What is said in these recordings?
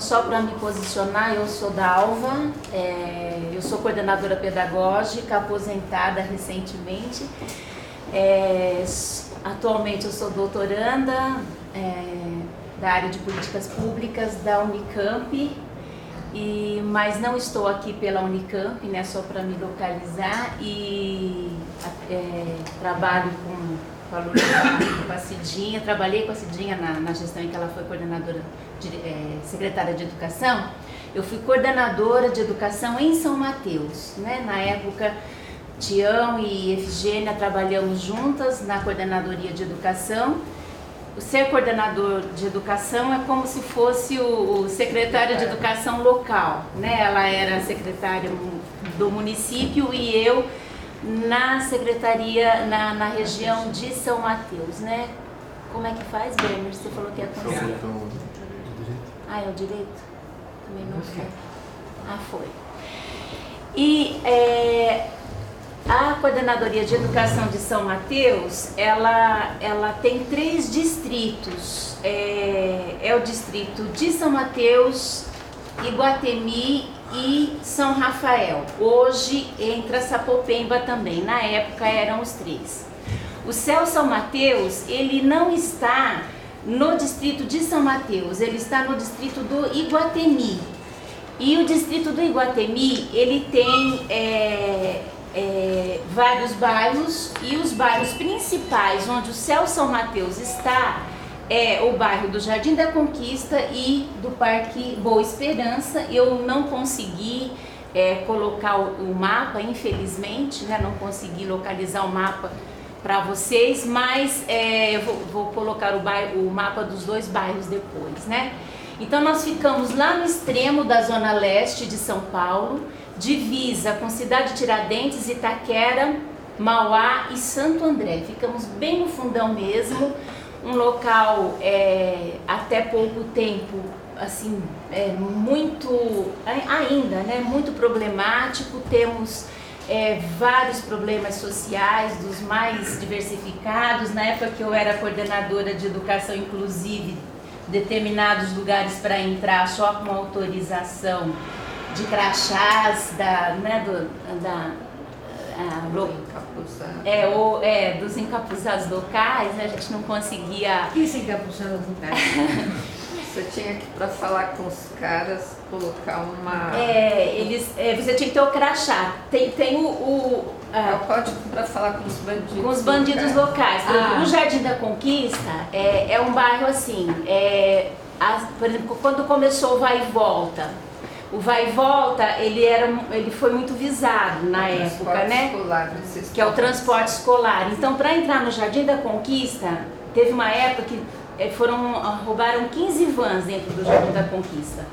Então, só para me posicionar, eu sou Dalva, eu sou coordenadora pedagógica, aposentada recentemente. Atualmente eu sou doutoranda da área de políticas públicas da Unicamp, mas não estou aqui pela Unicamp, né, só para me localizar, e trabalho com a Cidinha, trabalhei com a Cidinha na gestão em que ela foi coordenadora, secretária de Educação. Eu fui coordenadora de Educação em São Mateus, né? Na época, Tião e Efigênia trabalhamos juntas na coordenadoria de Educação. O ser coordenador de Educação é como se fosse o secretário de Educação local, né? Ela era secretária do município e eu na secretaria, na região de São Mateus, né? Como é que faz, Berner? Você falou que é conselho. Ah, é o direito? Também não sei. Ah, foi. E a Coordenadoria de Educação de São Mateus, ela tem 3 distritos. É o distrito de São Mateus, Iguatemi e São Rafael. Hoje entra Sapopemba também, na época eram os 3. O CEL São Mateus, ele não está no distrito de São Mateus, ele está no distrito do Iguatemi. E o distrito do Iguatemi, ele tem vários bairros, e os bairros principais onde o CEL São Mateus está é o bairro do Jardim da Conquista e do Parque Boa Esperança. Eu não consegui colocar o mapa, infelizmente, né? Não consegui localizar o mapa para vocês, mas eu vou colocar o mapa dos 2 bairros depois, né? Então nós ficamos lá no extremo da zona leste de São Paulo, divisa com Cidade Tiradentes, Itaquera, Mauá e Santo André. Ficamos bem no fundão mesmo. Um local até pouco tempo, assim, muito, ainda, né, muito problemático. Temos vários problemas sociais, dos mais diversificados. Na época que eu era coordenadora de educação, inclusive, determinados lugares para entrar só com autorização de crachás dos encapuzados locais, né? A gente não conseguia. O que são encapuzados locais? Você tinha que, para falar com os caras, colocar uma. Você tinha que ter o crachá. Tem pode para falar com os bandidos. Com os bandidos locais. O Jardim da Conquista é um bairro assim. Por exemplo, quando começou o Vai e Volta. O Vai e Volta, ele foi muito visado na época, né? Escolar, que é o transporte escolar. Então, para entrar no Jardim da Conquista, teve uma época que roubaram 15 vans dentro do Jardim da Conquista.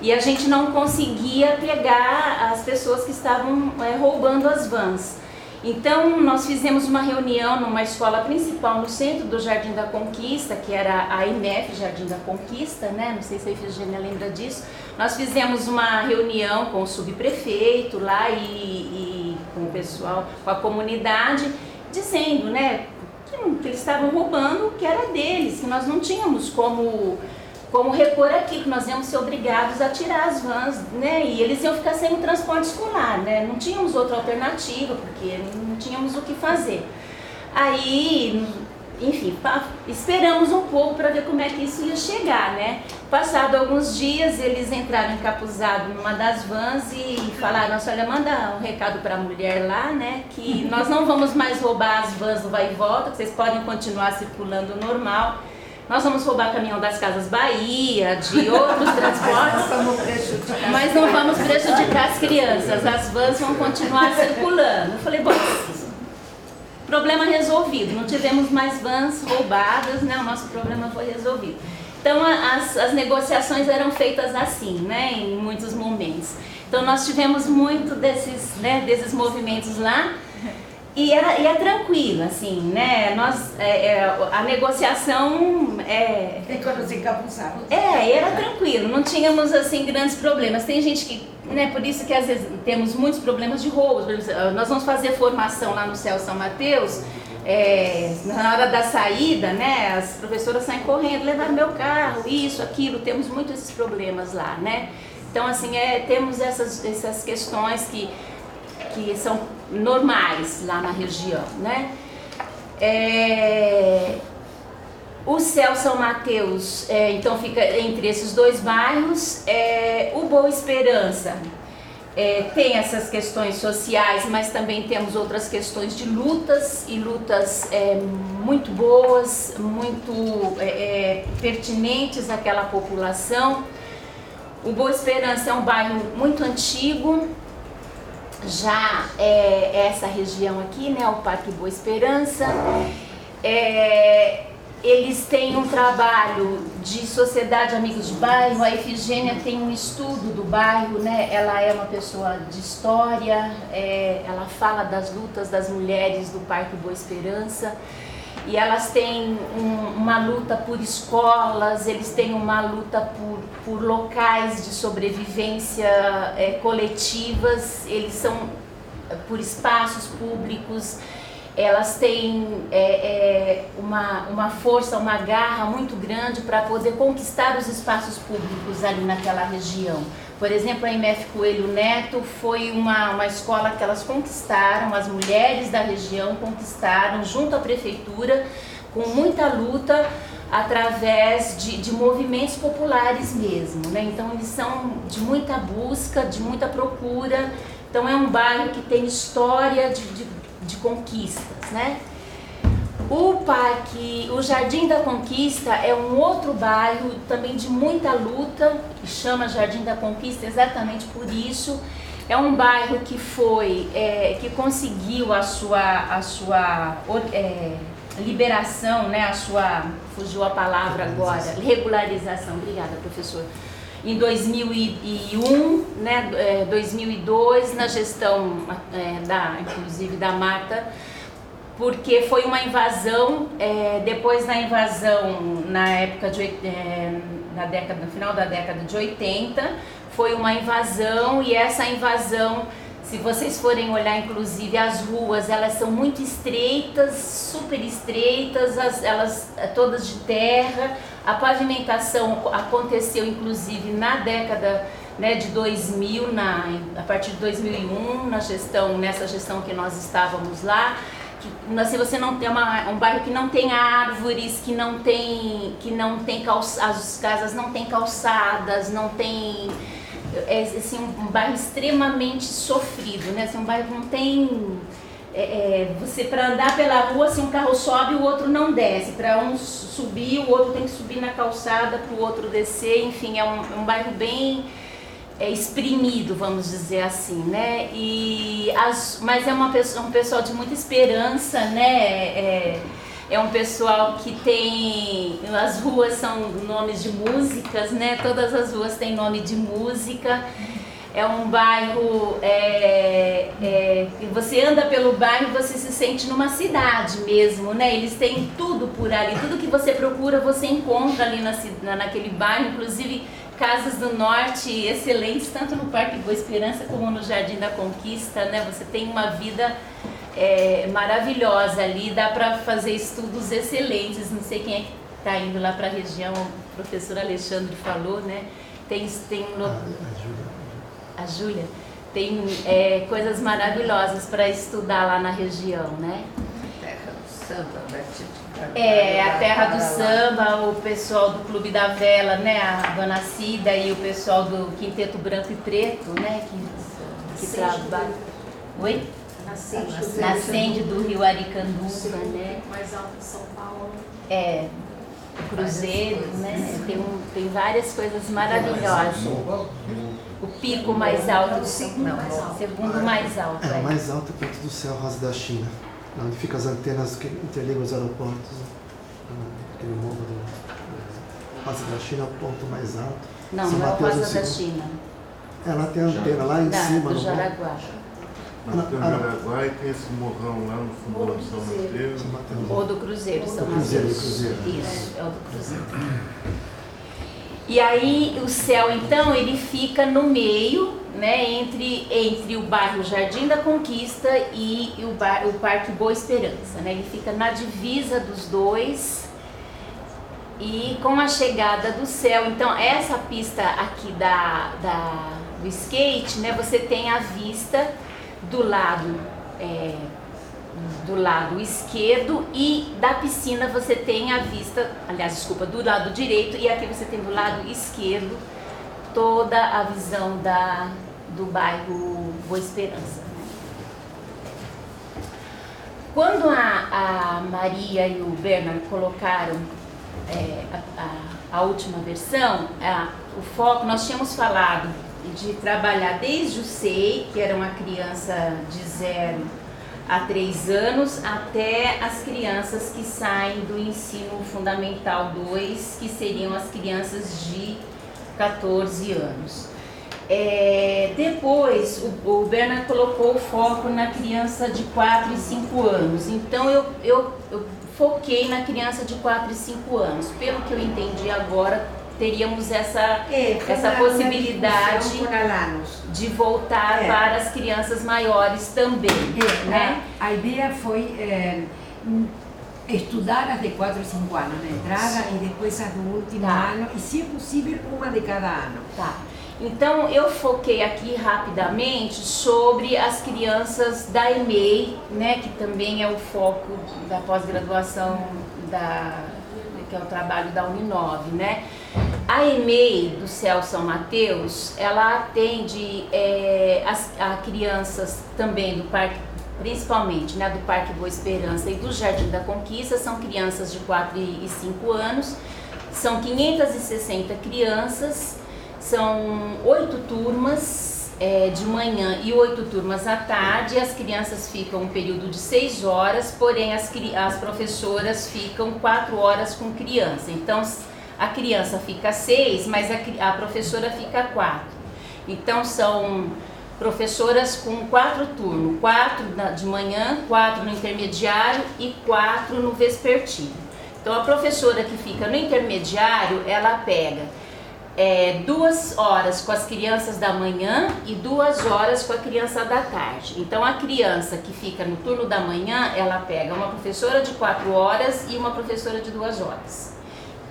E a gente não conseguia pegar as pessoas que estavam roubando as vans. Então, nós fizemos uma reunião numa escola principal no centro do Jardim da Conquista, que era a IMEF Jardim da Conquista, né? Não sei se a Efigênia lembra disso. Nós fizemos uma reunião com o subprefeito lá e com o pessoal, com a comunidade, dizendo, né, que eles estavam roubando o que era deles, que nós não tínhamos como repor aqui, que nós íamos ser obrigados a tirar as vans, né, e eles iam ficar sem o transporte escolar, né, não tínhamos outra alternativa, porque não tínhamos o que fazer. Aí, enfim, esperamos um pouco para ver como é que isso ia chegar, né. Passado alguns dias, eles entraram encapuzados numa das vans e falaram: olha, manda um recado para a mulher lá, né, que nós não vamos mais roubar as vans do Vai e Volta, que vocês podem continuar circulando normal. Nós vamos roubar caminhão das Casas Bahia, de outros transportes, mas não vamos prejudicar as crianças, as vans vão continuar circulando. Eu falei, bom, problema resolvido, não tivemos mais vans roubadas, né? O nosso problema foi resolvido. Então as negociações eram feitas assim, né? Em muitos momentos. Então nós tivemos muito desses movimentos lá. E é tranquilo, assim, né? A negociação quando se encapuçaram. era tranquilo, não tínhamos, assim, grandes problemas. Tem gente que, né, por isso que às vezes temos muitos problemas de roubos. Nós vamos fazer formação lá no CEL São Mateus, na hora da saída, né, as professoras saem correndo, levar meu carro, isso, aquilo, temos muitos esses problemas lá, né? Então, assim, temos essas questões que são normais lá na região, né? O Céu São Mateus, então, fica entre esses dois bairros. O Boa Esperança tem essas questões sociais, mas também temos outras questões de lutas, e lutas muito boas, muito pertinentes àquela população. O Boa Esperança é um bairro muito antigo, já essa região aqui, né, o Parque Boa Esperança. Eles têm um trabalho de sociedade amigos de bairro. A Efigênia tem um estudo do bairro, né? Ela é uma pessoa de história, ela fala das lutas das mulheres do Parque Boa Esperança, e elas têm uma luta por escolas, eles têm uma luta por locais de sobrevivência coletivas, eles são por espaços públicos. Elas têm uma força, uma garra muito grande para poder conquistar os espaços públicos ali naquela região. Por exemplo, a MF Coelho Neto foi uma escola que elas conquistaram, as mulheres da região conquistaram junto à prefeitura, com muita luta, através de movimentos populares mesmo, né? Então, eles são de muita busca, de muita procura. Então, é um bairro que tem história de conquistas, né? O Jardim da Conquista é um outro bairro também de muita luta, que chama Jardim da Conquista exatamente por isso. É um bairro que que conseguiu a sua liberação, né? Fugiu a palavra agora, regularização. Obrigada, professor. Em 2001, né, 2002, na gestão inclusive da Marta, porque foi uma invasão. Depois da invasão, na época no final da década de 80, foi uma invasão, e essa invasão, se vocês forem olhar, inclusive as ruas, elas são muito estreitas, super estreitas, elas todas de terra. A pavimentação aconteceu inclusive na década, né, de 2000, a partir de 2001, nessa gestão que nós estávamos lá. Se você não tem um bairro que não tem árvores, que não tem as casas não têm calçadas, não tem, assim, um bairro extremamente sofrido, né? Assim, um bairro que não tem, você, para andar pela rua, se um carro sobe, o outro não desce, para um subir, o outro tem que subir na calçada para o outro descer. Enfim, é um bairro bem exprimido, vamos dizer assim, né? Mas é um pessoal de muita esperança, né? É um pessoal que tem, as ruas são nomes de músicas, né? Todas as ruas têm nome de música. É um bairro, você anda pelo bairro, você se sente numa cidade mesmo, né? Eles têm tudo por ali, tudo que você procura você encontra ali naquele bairro, inclusive casas do norte excelentes, tanto no Parque Boa Esperança como no Jardim da Conquista, né? Você tem uma vida maravilhosa ali, dá para fazer estudos excelentes. Não sei quem é que está indo lá para a região, o professor Alexandre falou, né? A Júlia, tem coisas maravilhosas para estudar lá na região, né? Terra do Samba, a Terra do Samba, o pessoal do Clube da Vela, né? A Dona Cida e o pessoal do Quinteto Branco e Preto, né? Que trabalha. Oi? Nascente do Rio Aricanduva, né? Mais alto de São Paulo. O Cruzeiro, né? Tem várias coisas maravilhosas. O pico mais alto do segundo mais alto. O mais alto é perto do céu, Rosa da China, onde ficam as antenas que interligam os aeroportos. Aquele morro do Rosa da China é o ponto mais alto. Não, não é o Rosa da China. Ela tem a antena lá em cima. Do Jaraguá. Tem o Jaraguá e tem esse morrão lá no fundo do São Mateus. Ou do Cruzeiro, São Mateus. Cruzeiro. Isso, é o do Cruzeiro. E aí o céu, então, ele fica no meio, né, entre o bairro Jardim da Conquista e o Parque Boa Esperança, né? Ele fica na divisa dos dois. E com a chegada do céu, então essa pista aqui do skate, né, você tem a vista do lado esquerdo, e da piscina você tem a vista, aliás, desculpa, do lado direito, e aqui você tem do lado esquerdo toda a visão do bairro Boa Esperança. Quando a Maria e o Bernard colocaram a última versão, o foco, nós tínhamos falado de trabalhar desde o SEI, que era uma criança de 0 a 3 anos, até as crianças que saem do ensino fundamental 2, que seriam as crianças de 14 anos. Depois o Bernard colocou o foco na criança de 4 e 5 anos, então eu foquei na criança de 4 e 5 anos. Pelo que eu entendi agora, teríamos essa possibilidade de voltar para as crianças maiores também. Né? A ideia foi estudar as de 4 e 5 anos na entrada e depois as do último ano, e se possível uma de cada ano. Tá. Então eu foquei aqui rapidamente sobre as crianças da EMEI, né, que também é o foco da pós-graduação, que é o trabalho da Uninove, né? A EMEI do CEL São Mateus, ela atende a crianças também do parque, principalmente, né, do Parque Boa Esperança e do Jardim da Conquista. São crianças de 4 e 5 anos, são 560 crianças. São 8 turmas de manhã e 8 turmas à tarde. As crianças ficam um período de 6 horas, porém as professoras ficam 4 horas com criança. Então a criança fica 6, mas a professora fica 4. Então são professoras com 4 turnos, 4 de manhã, 4 no intermediário e 4 no vespertino. Então a professora que fica no intermediário, ela pega 2 horas com as crianças da manhã e 2 horas com a criança da tarde. Então a criança que fica no turno da manhã, ela pega uma professora de 4 horas e uma professora de 2 horas.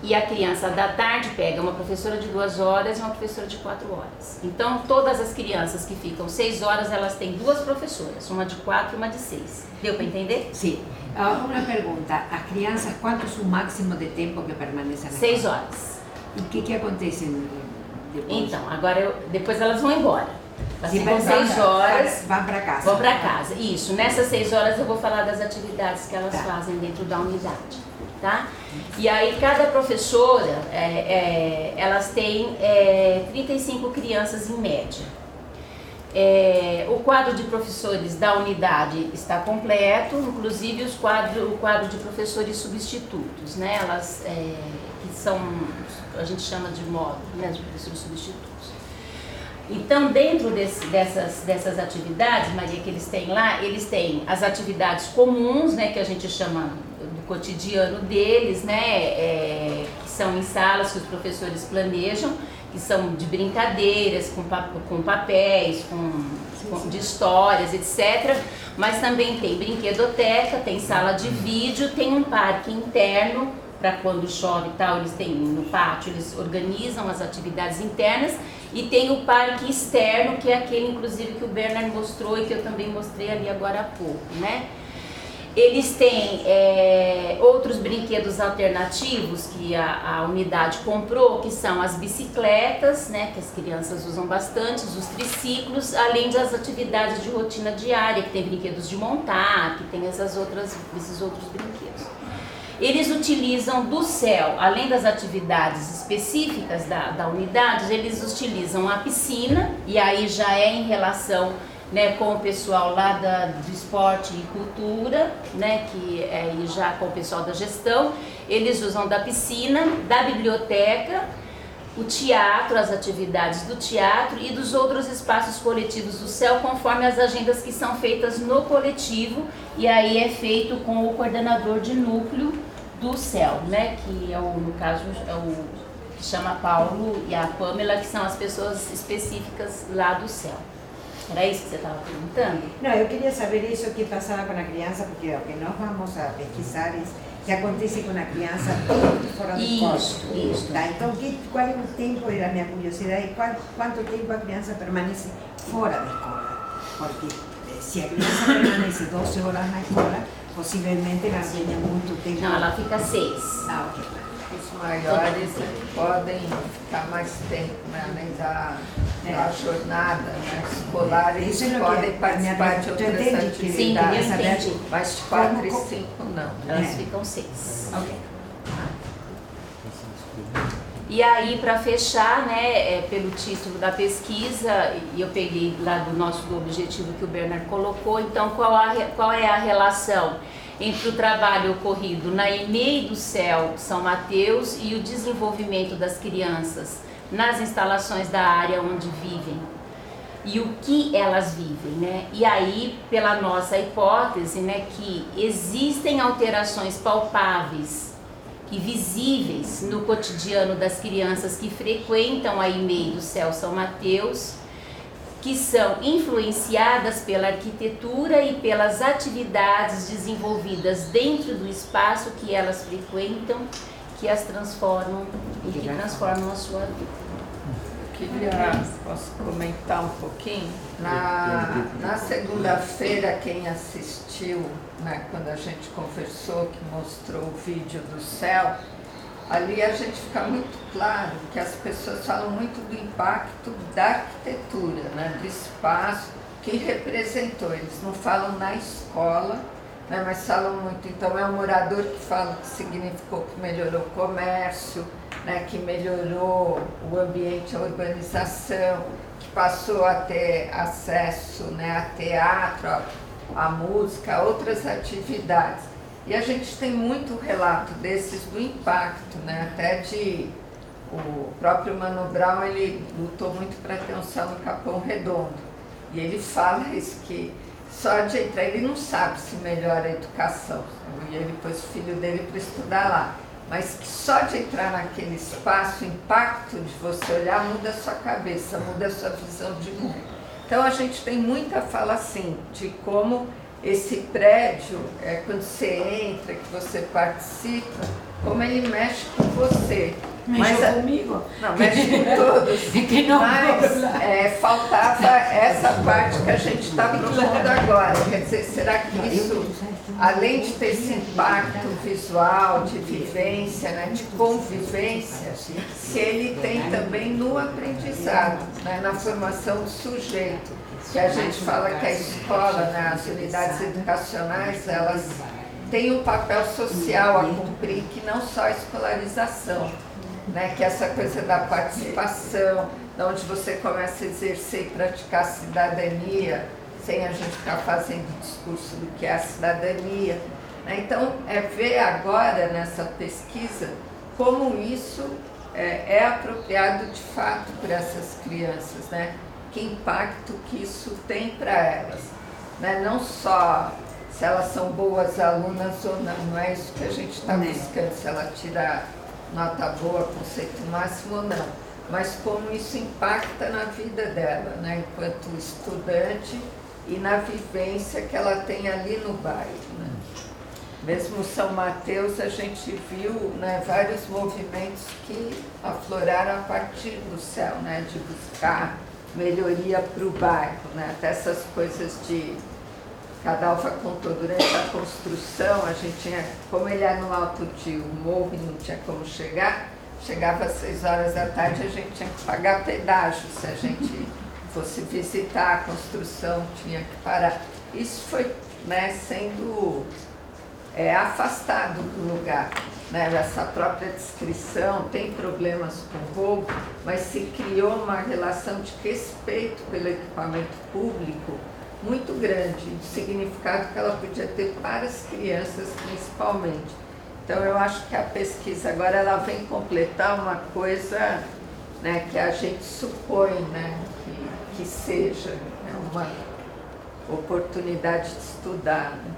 E a criança da tarde pega uma professora de 2 horas e uma professora de 4 horas. Então todas as crianças que ficam 6 horas, elas têm 2 professoras, uma de 4 e uma de 6. Deu para entender? Sim. Uma pergunta, as crianças, quanto é o máximo de tempo que permanecem na 6 horas. E o que acontece depois? Então, agora depois elas vão embora. Elas ficam 6 6 horas. Vão para casa. Vão para casa. Isso. Nessas 6 horas eu vou falar das atividades que elas fazem dentro da unidade, tá? E aí cada professora, elas têm 35 crianças em média. O quadro de professores da unidade está completo, inclusive o quadro de professores substitutos, né? Elas que são, a gente chama de módulo, né, de professores substitutos. Então, dentro dessas atividades, Maria, que eles têm lá, eles têm as atividades comuns, né, que a gente chama do cotidiano deles, né, que são em salas que os professores planejam, que são de brincadeiras, com papéis, de histórias, etc. Mas também tem brinquedoteca, tem sala de vídeo, tem um parque interno, para quando chove e tal, eles têm no pátio, eles organizam as atividades internas, e tem o parque externo, que é aquele inclusive que o Bernard mostrou e que eu também mostrei ali agora há pouco, né? Eles têm outros brinquedos alternativos que a unidade comprou, que são as bicicletas, né, que as crianças usam bastante, os triciclos, além das atividades de rotina diária, que tem brinquedos de montar, que tem esses outros brinquedos. Eles utilizam do CEL, além das atividades específicas da unidade, eles utilizam a piscina, e aí já é em relação, né, com o pessoal lá do esporte e cultura, né, e já com o pessoal da gestão. Eles usam da piscina, da biblioteca, o teatro, as atividades do teatro e dos outros espaços coletivos do CEL, conforme as agendas que são feitas no coletivo, e aí é feito com o coordenador de núcleo do CEL, né, que no caso é o que chama Paulo e a Pamela, que são as pessoas específicas lá do céu. Era isso que você estava perguntando? Não, eu queria saber isso que passava com a criança, porque o que nós vamos a pesquisar é o que acontece com a criança fora do corpo. Isso. Tá? Então, qual é o tempo, era a minha curiosidade, quanto tempo a criança permanece fora da escola? Porque se a criança permanece 12 horas na escola, possivelmente ela ganha muito tempo. Não, ela fica 6. Ah, ok. Os maiores podem ficar mais tempo, né, além da jornada, né, escolar, eles podem participar de outras atividades. Sim, eu entendi. Mas de 4 e 5 não. Elas ficam 6. Ok. E aí, para fechar, né, pelo título da pesquisa, e eu peguei lá do objetivo que o Bernard colocou, então qual é a relação entre o trabalho ocorrido na EMEI do Céu São Mateus e o desenvolvimento das crianças nas instalações da área onde vivem e o que elas vivem, né? E aí, pela nossa hipótese, né, que existem alterações palpáveis e visíveis no cotidiano das crianças que frequentam a EMEI do Céu São Mateus, que são influenciadas pela arquitetura e pelas atividades desenvolvidas dentro do espaço que elas frequentam, que as transformam e que transformam a sua vida. Posso comentar um pouquinho? Na segunda-feira, quem assistiu, né, quando a gente conversou, que mostrou o vídeo do céu, ali a gente fica muito claro que as pessoas falam muito do impacto da arquitetura, né, do espaço que representou. Eles não falam na escola, né, mas falam muito. Então é um morador que fala que significou que melhorou o comércio, né, que melhorou o ambiente, a urbanização, que passou a ter acesso, né, a teatro, a música, a outras atividades. E a gente tem muito relato desses do impacto, né? Até o próprio Mano Brown, ele lutou muito para ter um céu no Capão Redondo. E ele fala isso, que só de entrar, ele não sabe se melhora a educação. E ele pôs o filho dele para estudar lá. Mas que só de entrar naquele espaço, o impacto de você olhar muda a sua cabeça, muda a sua visão de mundo. Então a gente tem muita fala assim, de como esse prédio, quando você entra, que você participa, como ele mexe com você. Mexeu comigo? Não, mexe com todos. Que não mas faltava essa parte que a gente está propondo agora. Quer dizer, será que isso, além de ter esse impacto visual, de vivência, né, de convivência, se ele tem também no aprendizado, né, na formação do sujeito? Que a gente fala que a escola, né, as unidades educacionais, elas têm um papel social a cumprir, que não só a escolarização, né, que é essa coisa da participação, onde você começa a exercer e praticar a cidadania, sem a gente ficar fazendo discurso do que é a cidadania. Né? Então, ver agora nessa pesquisa como isso é apropriado de fato para essas crianças, né? Que impacto que isso tem para elas, né? Não só se elas são boas alunas ou não é isso que a gente está buscando, se ela tira nota boa, conceito máximo ou não, mas como isso impacta na vida dela, né? Enquanto estudante e na vivência que ela tem ali no bairro. Né? Mesmo São Mateus, a gente viu, né, vários movimentos que afloraram a partir do céu, né, de buscar melhoria para o bairro, né, até essas coisas de... Cadalva contou, durante a construção, a gente tinha, como ele é no alto de um morro e não tinha como chegar, chegava às 6 horas da tarde, a gente tinha que pagar pedágio, se a gente fosse visitar a construção, tinha que parar. Isso foi, né, sendo afastado do lugar. Né? Essa própria descrição tem problemas com roubo, mas se criou uma relação de respeito pelo equipamento público muito grande, o significado que ela podia ter para as crianças principalmente. Então eu acho que a pesquisa agora ela vem completar uma coisa, né, que a gente supõe, né, que seja, né, uma oportunidade de estudar. Né?